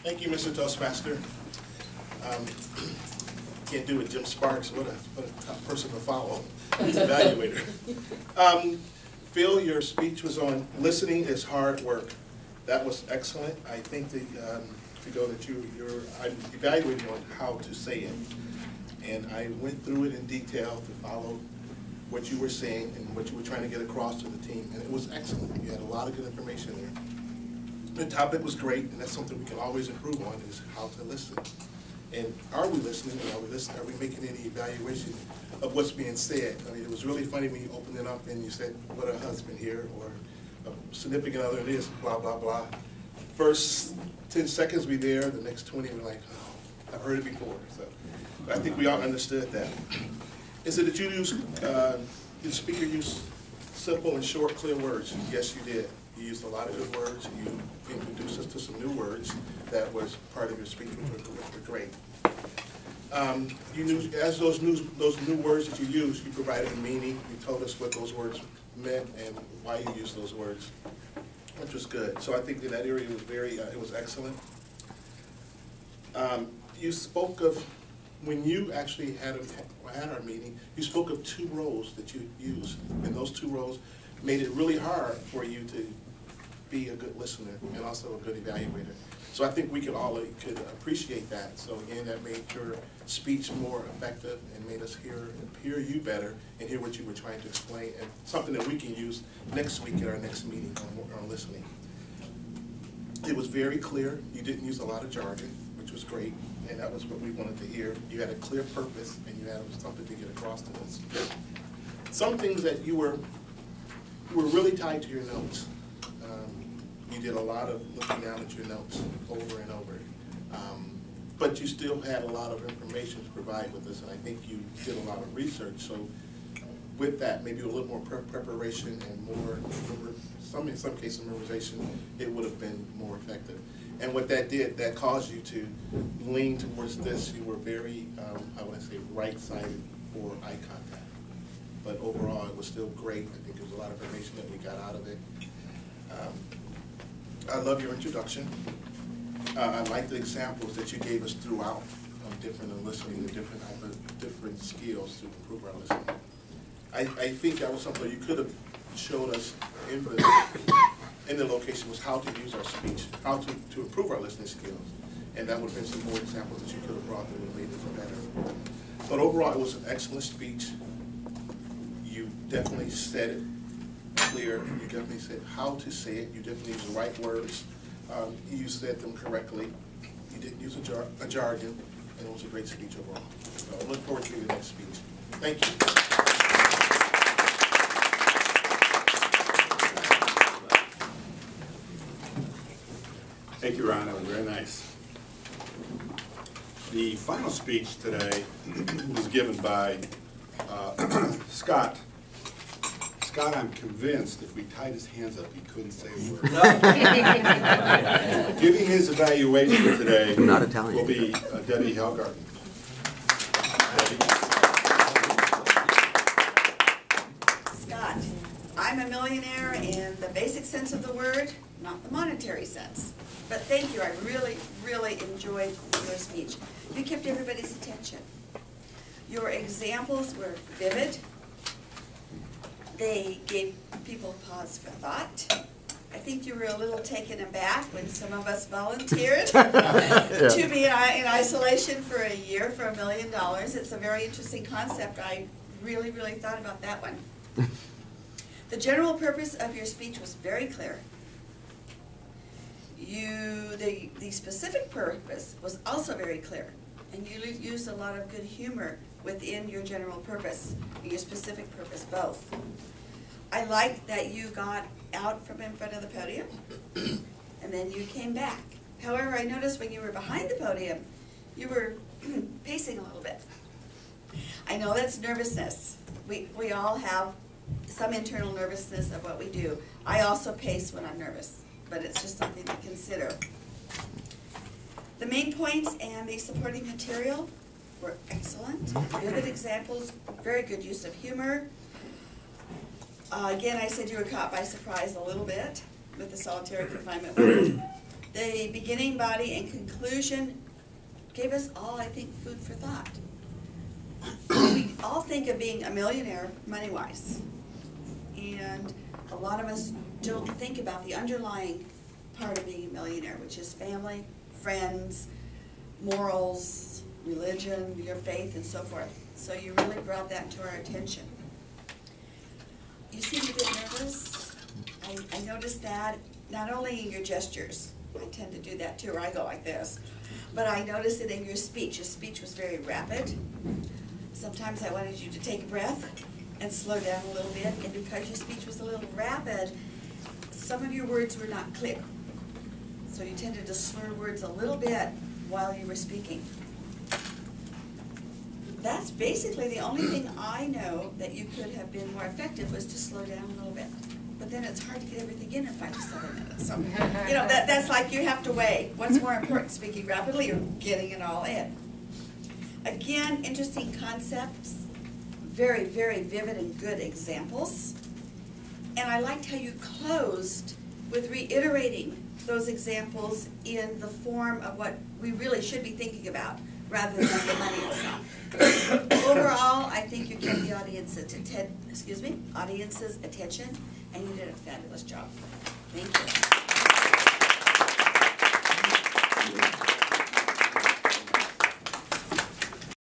Thank you, Mr. Toastmaster. Can't do it, Jim Sparks. What a tough person to follow. Evaluator. Phil, your speech was on listening is hard work. That was excellent. I think that I'm evaluating on how to say it, and I went through it in detail to follow what you were saying and what you were trying to get across to the team, and it was excellent. You had a lot of good information there. The topic was great, and that's something we can always improve on, is how to listen. And are we listening? Are we making any evaluation of what's being said? I mean, it was really funny when you opened it up and you said, what a husband here, or a significant other this, blah, blah, blah. First 10 seconds we there, the next 20 we're like, oh, I've heard it before. So I think we all understood that. Is it that you use, the speaker used simple and short, clear words? Yes, you did. You used a lot of good words. You introduced us to some new words that was part of your speech, which were great. You knew, as those new words that you used, you provided a meaning. You told us what those words meant and why you used those words, which was good. So I think that area was it was excellent. You spoke of, when you actually had our meeting, you spoke of 2 roles that you used, and those 2 roles made it really hard for you to be a good listener and also a good evaluator. So I think we could appreciate that. So again, that made your speech more effective and made us hear you better and hear what you were trying to explain, and something that we can use next week at our next meeting on listening. It was very clear. You didn't use a lot of jargon, which was great, and that was what we wanted to hear. You had a clear purpose, and you had something to get across to us. Some things that you were really tied to your notes. You did a lot of looking down at your notes over and over. But you still had a lot of information to provide with us, and I think you did a lot of research. So with that, maybe a little more preparation and more, in some cases, memorization, it would have been more effective. And what that did, that caused you to lean towards this. You were very, I want to say, right-sided for eye contact. But overall, it was still great. I think there was a lot of information that we got out of it. I love your introduction. I like the examples that you gave us throughout of different listening, the different skills to improve our listening. I think that was something you could have showed us in the location, was how to use our speech, how to improve our listening skills. And that would have been some more examples that you could have brought that would have made it better. But overall, it was an excellent speech. You definitely said it clear. You definitely said how to say it. You definitely used the right words. You said them correctly. You didn't use a jargon, and it was a great speech overall. So I look forward to your next speech. Thank you. Thank you, Ron. That was very nice. The final speech today was given by Scott. Scott, I'm convinced if we tied his hands up, he couldn't say a word. Giving his evaluation today will be Debbie Helgarten. Scott, I'm a millionaire in the basic sense of the word, not the monetary sense. But thank you. I really, really enjoyed your speech. You kept everybody's attention. Your examples were vivid. They gave people pause for thought. I think you were a little taken aback when some of us volunteered to be in isolation for a year for $1 million. It's a very interesting concept. I really, really thought about that one. The general purpose of your speech was very clear. The specific purpose was also very clear, and you used a lot of good humor within your general purpose and your specific purpose both. I liked that you got out from in front of the podium and then you came back. However, I noticed when you were behind the podium, you were pacing a little bit. I know that's nervousness. We all have some internal nervousness of what we do. I also pace when I'm nervous, but it's just something to consider. The main points and the supporting material were excellent. Vivid examples, very good use of humor. Again, I said you were caught by surprise a little bit with the solitary confinement word. The beginning, body, and conclusion gave us all, I think, food for thought. We all think of being a millionaire money-wise, and a lot of us don't think about the underlying part of being a millionaire, which is family, friends, morals, religion, your faith, and so forth. So you really brought that to our attention. You seem a bit nervous. I noticed that not only in your gestures, I tend to do that too, or I go like this, but I noticed it in your speech. Your speech was very rapid. Sometimes I wanted you to take a breath and slow down a little bit, and because your speech was a little rapid, some of your words were not clear. So you tended to slur words a little bit while you were speaking. That's basically the only thing I know that you could have been more effective was to slow down a little bit. But then it's hard to get everything in 5 to 7 minutes. So, you know, that's like you have to weigh what's more important, speaking rapidly or getting it all in. Again, interesting concepts, very, very vivid and good examples. And I liked how you closed with reiterating those examples in the form of what we really should be thinking about, rather than the money itself. Overall, I think you kept the audience's attention, and you did a fabulous job. Thank you.